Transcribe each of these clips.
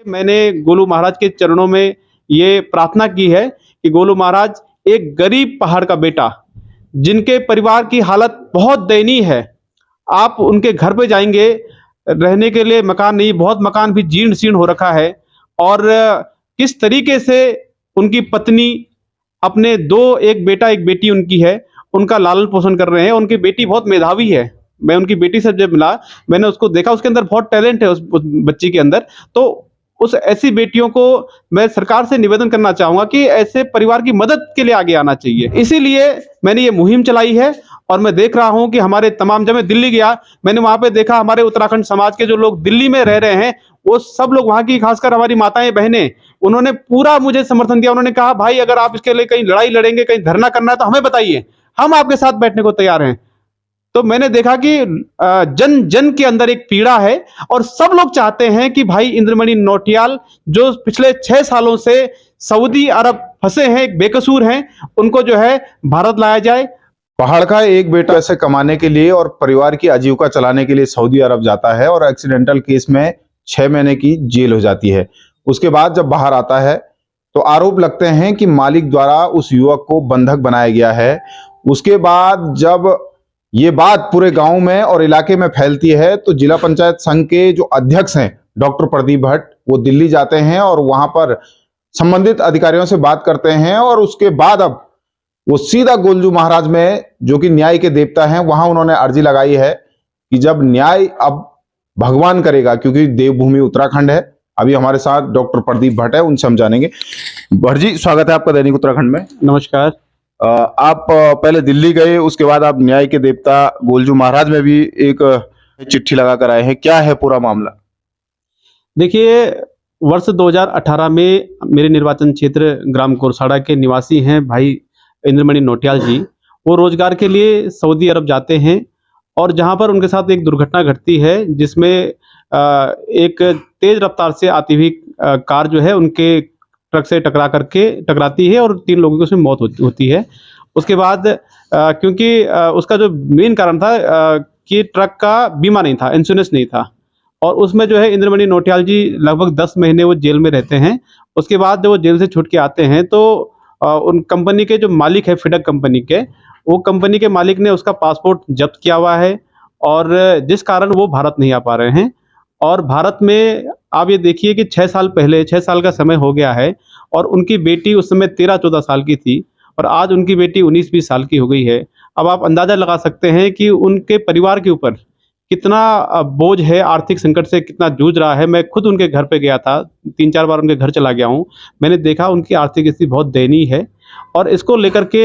मैंने गोलू महाराज के चरणों में ये प्रार्थना की है कि गोलू महाराज एक गरीब पहाड़ का बेटा, जिनके परिवार की हालत बहुत दयनीय है, आप उनके घर पे जाएँगे, रहने के लिए मकान नहीं, बहुत मकान भी जीर्ण-शीर्ण हो रखा है और किस तरीके से उनकी पत्नी अपने 2 एक बेटा, एक बेटी उनकी है, उनका लालन-पोषण कर रहे हैं। उनकी बेटी बहुत मेधावी है। मैं उनकी बेटी से जब मिला, मैंने उसको देखा, उसके अंदर बहुत टैलेंट है उस बच्ची के अंदर। तो उस ऐसी बेटियों को मैं सरकार से निवेदन करना चाहूँगा कि ऐसे परिवार की मदद के लिए आगे आना चाहिए। इसीलिए मैंने ये मुहिम चलाई है और मैं देख रहा हूँ कि हमारे तमाम जब मैं दिल्ली गया, मैंने वहाँ पे देखा हमारे उत्तराखंड समाज के जो लोग दिल्ली में रह रहे हैं, वो सब लोग वहाँ की खासकर हमारी माताएँ-बहनें, उन्होंने पूरा मुझे समर्थन दिया। उन्होंने कहा, "भाई अगर आप इसके लिए कहीं लड़ाई लड़ेंगे, कहीं धरना करना है तो हमें बताइए, हम आपके साथ बैठने को तैयार हैं।" तो मैंने देखा कि जन जन के अंदर एक पीड़ा है और सब लोग चाहते हैं कि भाई इंद्रमणि नौटियाल जो पिछले 6 सालों से सऊदी अरब फंसे हैं, एक बेकसूर हैं, उनको जो है भारत लाया जाए। पहाड़ का एक बेटा पैसे कमाने के लिए और परिवार की आजीविका चलाने के लिए सऊदी अरब जाता है और एक्सीडेंटल केस में 6 महीने की जेल हो जाती है। उसके बाद जब बाहर आता है तो आरोप लगते हैं कि मालिक द्वारा उस युवक को बंधक बनाया गया है। उसके बाद जब ये बात पूरे गांव में और इलाके में फैलती है तो जिला पंचायत संघ के जो अध्यक्ष हैं डॉक्टर प्रदीप भट्ट, वो दिल्ली जाते हैं और वहां पर संबंधित अधिकारियों से बात करते हैं और उसके बाद अब वो सीधा गोलू महाराज में, जो कि न्याय के देवता हैं, वहां उन्होंने अर्जी लगाई है कि जब न्याय अब भगवान करेगा, क्योंकि देवभूमि उत्तराखंड है। अभी हमारे साथ डॉक्टर प्रदीप भट्ट है, उनसे हम जानेंगे। भट्ट जी, स्वागत है आपका दैनिक उत्तराखंड में। नमस्कार। आप पहले दिल्ली गए, उसके बाद आप न्याय के देवता गोलजू महाराज में भी एक चिट्ठी लगा कर आए हैं। क्या है पूरा मामला? देखिए, वर्ष 2018 में मेरे निर्वाचन क्षेत्र ग्राम कोरसाड़ा के निवासी हैं भाई इंद्रमणि नौटियाल जी। वो रोजगार के लिए सऊदी अरब जाते हैं और जहाँ पर उनके साथ एक दुर्घटना घटती है, जिसमें एक तेज रफ्तार से आती हुई कार जो है उनके ट्रक से टकराती है और 3 लोगों की उसमें मौत होती है। उसके बाद क्योंकि उसका जो मेन कारण था कि ट्रक का बीमा नहीं था, इंश्योरेंस नहीं था और उसमें जो है इंद्रमणि नौटियाल जी लगभग 10 महीने वो जेल में रहते हैं। उसके बाद जब वो जेल से छूट के आते हैं तो उन कंपनी के जो मालिक है, फिडक कंपनी के, वो कंपनी के मालिक ने उसका पासपोर्ट जब्त किया हुआ है और जिस कारण वो भारत नहीं आ पा रहे हैं। और भारत में आप ये देखिए कि 6 साल पहले, 6 साल का समय हो गया है और उनकी बेटी उस समय 13-14 साल की थी और आज उनकी बेटी 19-20 साल की हो गई है। अब आप अंदाज़ा लगा सकते हैं कि उनके परिवार के ऊपर कितना बोझ है, आर्थिक संकट से कितना जूझ रहा है। मैं खुद उनके घर पे गया था, 3-4 बार उनके घर चला गया हूँ। मैंने देखा उनकी आर्थिक स्थिति बहुत दयनीय है और इसको लेकर के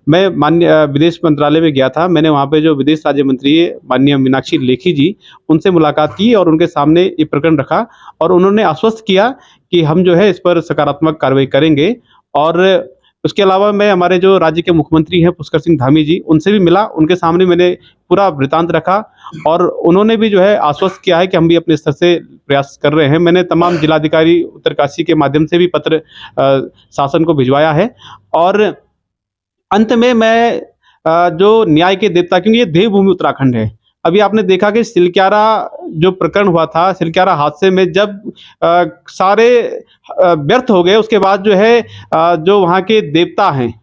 मैं माननीय विदेश मंत्रालय में गया था। मैंने वहाँ पे जो विदेश राज्य मंत्री माननीय मीनाक्षी लेखी जी, उनसे मुलाकात की और उनके सामने ये प्रकरण रखा और उन्होंने आश्वस्त किया कि हम जो है इस पर सकारात्मक कार्रवाई करेंगे। और उसके अलावा मैं हमारे जो राज्य के मुख्यमंत्री हैं पुष्कर सिंह धामी जी, उनसे भी मिला, उनके सामने मैंने पूरा वृतांत रखा और उन्होंने भी जो है आश्वस्त किया है कि हम भी अपने स्तर से प्रयास कर रहे हैं। मैंने तमाम जिलाधिकारी उत्तरकाशी के माध्यम से भी पत्र शासन को भिजवाया है और अंत में मैं जो न्याय के देवता, क्योंकि ये देवभूमि उत्तराखंड है। अभी आपने देखा कि सिलक्यारा जो प्रकरण हुआ था, सिलक्यारा हादसे में जब सारे व्यर्थ हो गए, उसके बाद जो है जो वहाँ के देवता हैं,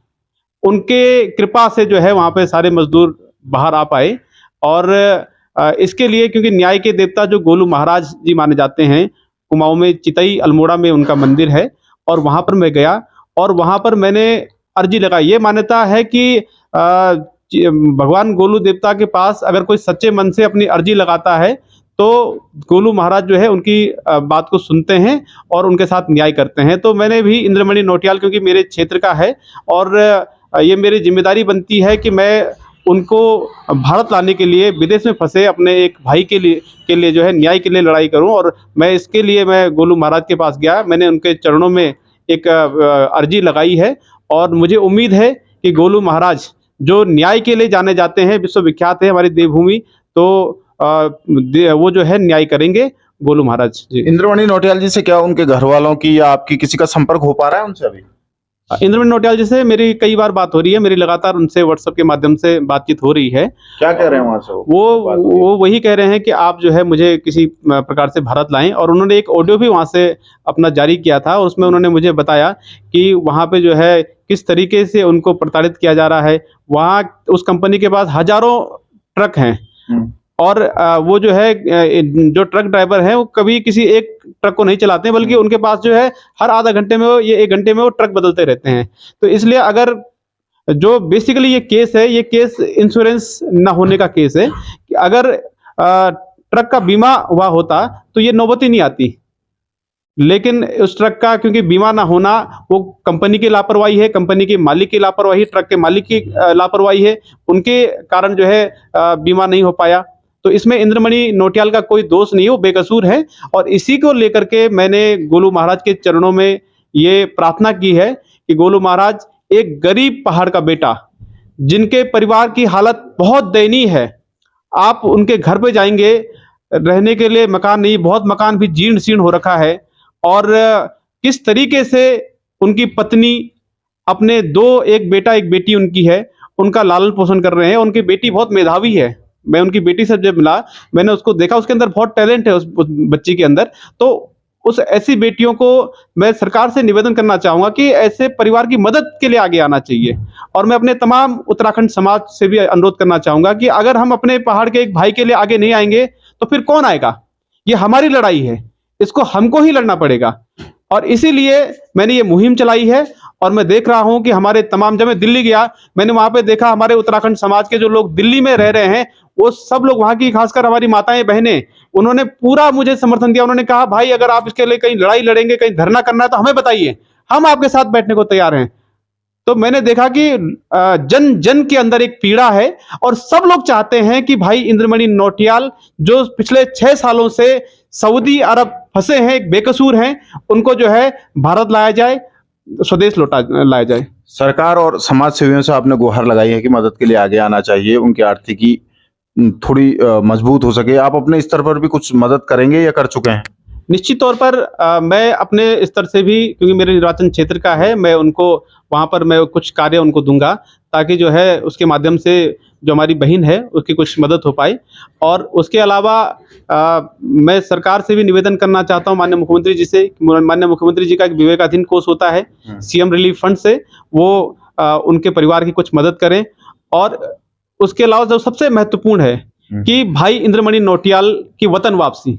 उनके कृपा से जो है वहाँ पे सारे मजदूर बाहर आ पाए और इसके लिए, क्योंकि न्याय के देवता जो गोलू महाराज जी माने जाते हैं, कुमाऊँ में चितई अल्मोड़ा में उनका मंदिर है और वहाँ पर मैं गया और वहाँ पर मैंने अर्जी लगाई। ये मान्यता है कि भगवान गोलू देवता के पास अगर कोई सच्चे मन से अपनी अर्जी लगाता है तो गोलू महाराज जो है उनकी बात को सुनते हैं और उनके साथ न्याय करते हैं। तो मैंने भी इंद्रमणि नौटियाल, क्योंकि मेरे क्षेत्र का है और ये मेरी जिम्मेदारी बनती है कि मैं उनको भारत लाने के लिए विदेश में फंसे अपने एक भाई के लिए जो है न्याय के लिए लड़ाई करूं और मैं इसके लिए मैं गोलू महाराज के पास गया। मैंने उनके चरणों में एक अर्जी लगाई है और मुझे उम्मीद है कि गोलू महाराज जो न्याय के लिए जाने जाते हैं, विश्वविख्यात है हमारी देवभूमि, तो वो जो है न्याय करेंगे गोलू महाराज जी। इंद्रमणि नौटियाल जी से क्या उनके घर वालों की या आपकी किसी का संपर्क हो पा रहा है उनसे अभी? इंद्रमणि नौटियाल जी से मेरी कई बार बात हो रही है, मेरी लगातार उनसे व्हाट्सएप के माध्यम से बातचीत हो रही है। क्या कह रहे हैं वहां से वो वही कह रहे हैं कि आप जो है मुझे किसी प्रकार से भारत लाएं, और उन्होंने एक ऑडियो भी वहां से अपना जारी किया था। उसमें उन्होंने मुझे बताया कि वहां पे जो है किस तरीके से उनको प्रताड़ित किया जा रहा है। वहां उस कंपनी के पास हजारों ट्रक हैं, और वो जो है जो ट्रक ड्राइवर हैं वो कभी किसी एक ट्रक को नहीं चलाते हैं, बल्कि उनके पास जो है हर आधा घंटे में ये 1 घंटे में वो ट्रक बदलते रहते हैं। तो इसलिए अगर जो बेसिकली ये केस है, ये केस इंश्योरेंस ना होने का केस है। कि अगर ट्रक का बीमा हुआ होता तो ये नौबत ही नहीं आती। लेकिन उस ट्रक का क्योंकि बीमा ना होना, वो कंपनी की लापरवाही है, कंपनी के मालिक की लापरवाही, ट्रक के मालिक की लापरवाही है, उनके कारण जो है बीमा नहीं हो पाया। तो इसमें इंद्रमणि नौटियाल का कोई दोष नहीं है, वो बेकसूर है। और इसी को लेकर के मैंने गोलू महाराज के चरणों में ये प्रार्थना की है कि गोलू महाराज, एक गरीब पहाड़ का बेटा जिनके परिवार की हालत बहुत दयनीय है, आप उनके घर पे जाएंगे, रहने के लिए मकान नहीं, बहुत मकान भी जीर्ण शीर्ण हो रखा है, और किस तरीके से उनकी पत्नी अपने एक बेटा एक बेटी उनकी है, उनका लालन पोषण कर रहे हैं। उनकी बेटी बहुत मेधावी है। मैं उनकी बेटी से जब मिला, मैंने उसको देखा, उसके अंदर बहुत टैलेंट है, उस बच्ची के अंदर। तो उस ऐसी बेटियों को मैं सरकार से निवेदन करना चाहूंगा कि ऐसे परिवार की मदद के लिए आगे आना चाहिए। और मैं अपने तमाम उत्तराखंड समाज से भी अनुरोध करना चाहूंगा कि अगर हम अपने पहाड़ के एक भाई के लिए आगे नहीं आएंगे तो फिर कौन आएगा? ये हमारी लड़ाई है, इसको हमको ही लड़ना पड़ेगा। और इसीलिए मैंने ये मुहिम चलाई है। और मैं देख रहा हूं कि हमारे तमाम, जब मैं दिल्ली गया, मैंने वहां पे देखा हमारे उत्तराखंड समाज के जो लोग दिल्ली में रह रहे हैं, वो सब लोग, वहां की खासकर हमारी माताएं बहनें, उन्होंने पूरा मुझे समर्थन दिया। उन्होंने कहा, भाई अगर आप इसके लिए कहीं लड़ाई लड़ेंगे, कहीं धरना करना है तो हमें बताइए, हम आपके साथ बैठने को तैयार हैं। तो मैंने देखा कि जन जन के अंदर एक पीड़ा है, और सब लोग चाहते हैं कि भाई इंद्रमणि नौटियाल, जो पिछले 6 सालों से सऊदी अरब फंसे हैं, एक बेकसूर हैं, उनको जो है भारत लाया जाए, स्वदेश लौटा लाया जाए। सरकार और समाज सेवियों से आपने गुहार लगाई है कि मदद के लिए आगे आना चाहिए, उनकी आर्थिकी थोड़ी मजबूत हो सके। आप अपने स्तर पर भी कुछ मदद करेंगे या कर चुके हैं? निश्चित तौर पर मैं अपने स्तर से भी, क्योंकि मेरे निर्वाचन क्षेत्र का है, मैं उनको वहाँ पर मैं कुछ कार्य उनको दूंगा, ताकि जो है उसके माध्यम से जो हमारी बहन है उसकी कुछ मदद हो पाए। और उसके अलावा मैं सरकार से भी निवेदन करना चाहता हूँ, माननीय मुख्यमंत्री जी से। माननीय मुख्यमंत्री जी का एक विवेकाधीन कोष होता है सीएम रिलीफ फंड से, वो उनके परिवार की कुछ मदद करें। और उसके अलावा जो सबसे महत्वपूर्ण है कि भाई इंद्रमणि नौटियाल की वतन वापसी,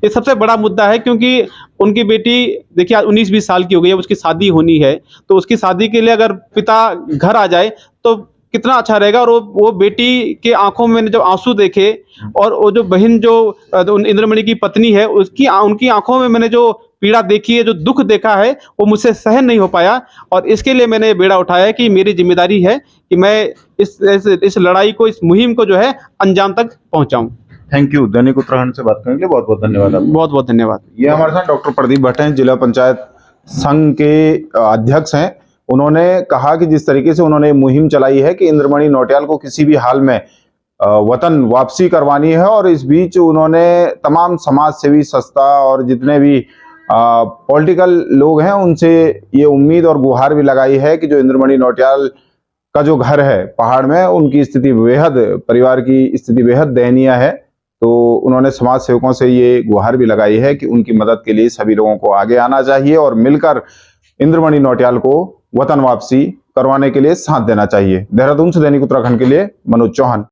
ये सबसे बड़ा मुद्दा है। क्योंकि उनकी बेटी देखिए 19-20 साल की हो गई है, उसकी शादी होनी है, तो उसकी शादी के लिए अगर पिता घर आ जाए तो कितना अच्छा रहेगा। और वो बेटी के आंखों में मैंने जब आंसू देखे, और वो जो बहन जो इंद्रमणि की पत्नी है, उनकी आंखों में मैंने जो पीड़ा देखी है, जो दुख देखा है, वो मुझसे सहन नहीं हो पाया। और इसके लिए मैंने बेड़ा उठाया कि मेरी जिम्मेदारी है कि मैं इस लड़ाई को, इस मुहिम को जो है अंजाम तक पहुंचाऊं। Thank you. दैनिक उत्तराखंड से बात करने के लिए बहुत बहुत धन्यवाद आपका। बहुत बहुत धन्यवाद। ये हमारे साथ डॉक्टर प्रदीप भट्ट हैं, जिला पंचायत संघ के अध्यक्ष हैं। उन्होंने कहा कि जिस तरीके से उन्होंने मुहिम चलाई है कि इंद्रमणि नौटियाल को किसी भी हाल में वतन वापसी करवानी है, और इस बीच उन्होंने तमाम समाज सेवी संस्था और जितने भी पॉलिटिकल लोग हैं उनसे ये उम्मीद और गुहार भी लगाई है कि जो इंद्रमणि नौटियाल का जो घर है पहाड़ में, उनकी स्थिति परिवार की स्थिति बेहद दयनीय है। तो उन्होंने समाज सेवकों से ये गुहार भी लगाई है कि उनकी मदद के लिए सभी लोगों को आगे आना चाहिए, और मिलकर इंद्रमणि नौटियाल को वतन वापसी करवाने के लिए साथ देना चाहिए। देहरादून से दैनिक उत्तराखंड के लिए मनोज चौहान।